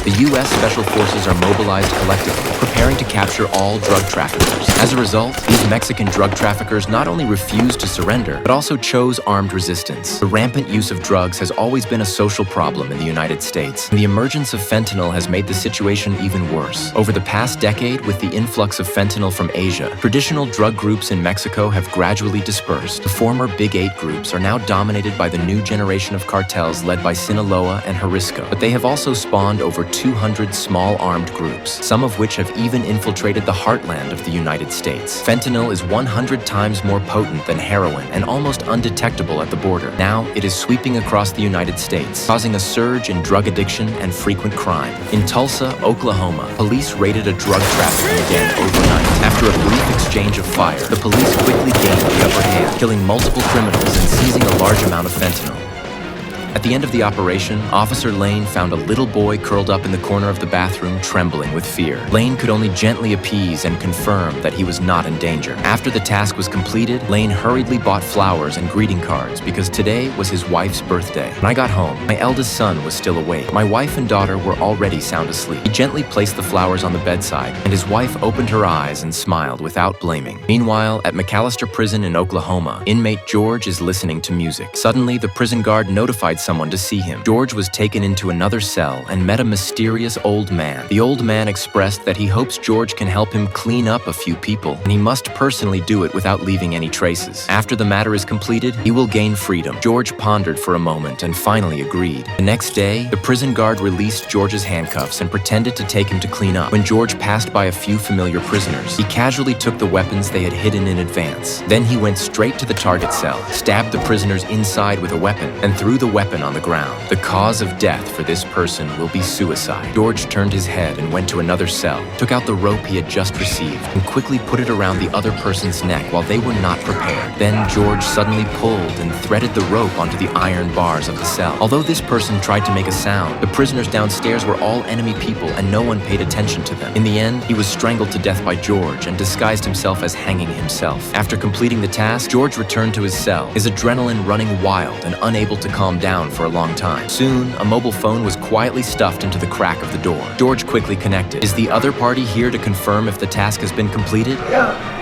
The U.S. Special Forces are mobilized collectively, preparing to capture all drug traffickers. As a result, these Mexican drug traffickers not only refused to surrender, but also chose armed resistance. The rampant use of drugs has always been a social problem in the United States, and the emergence of fentanyl has made the situation even worse. Over the past decade, with the influx of fentanyl from Asia, traditional drug groups in Mexico have gradually dispersed. The former Big Eight groups are now dominated by the new generation of cartels led by Sinaloa and Jalisco, but they have also spawned over 200 small armed groups, some of which have even infiltrated the heartland of the United States. Fentanyl is 100 times more potent than heroin and almost undetectable at the border. Now, it is sweeping across the United States, causing a surge in drug addiction and frequent crime. In Tulsa, Oklahoma, police raided a drug trafficking gang overnight. After a brief exchange of fire, the police quickly gained the upper hand, killing multiple criminals and seizing a large amount of fentanyl. At the end of the operation, Officer Lane found a little boy curled up in the corner of the bathroom, trembling with fear. Lane could only gently appease and confirm that he was not in danger. After the task was completed, Lane hurriedly bought flowers and greeting cards because today was his wife's birthday. When I got home, my eldest son was still awake. My wife and daughter were already sound asleep. He gently placed the flowers on the bedside, and his wife opened her eyes and smiled without blaming. Meanwhile, at McAllister Prison in Oklahoma, inmate George is listening to music. Suddenly, the prison guard notified someone to see him. George was taken into another cell and met a mysterious old man. The old man expressed that he hopes George can help him clean up a few people, and he must personally do it without leaving any traces. After the matter is completed, he will gain freedom. George pondered for a moment and finally agreed. The next day, the prison guard released George's handcuffs and pretended to take him to clean up. When George passed by a few familiar prisoners, he casually took the weapons they had hidden in advance. Then he went straight to the target cell, stabbed the prisoners inside with a weapon, and threw the weapon on the ground. The cause of death for this person will be suicide. George turned his head and went to another cell, took out the rope he had just received, and quickly put it around the other person's neck while they were not prepared. Then George suddenly pulled and threaded the rope onto the iron bars of the cell. Although this person tried to make a sound, the prisoners downstairs were all enemy people and no one paid attention to them. In the end, he was strangled to death by George and disguised himself as hanging himself. After completing the task, George returned to his cell, his adrenaline running wild and unable to calm down for a long time. Soon, a mobile phone was quietly stuffed into the crack of the door. George quickly connected. Is the other party here to confirm if the task has been completed? Yeah.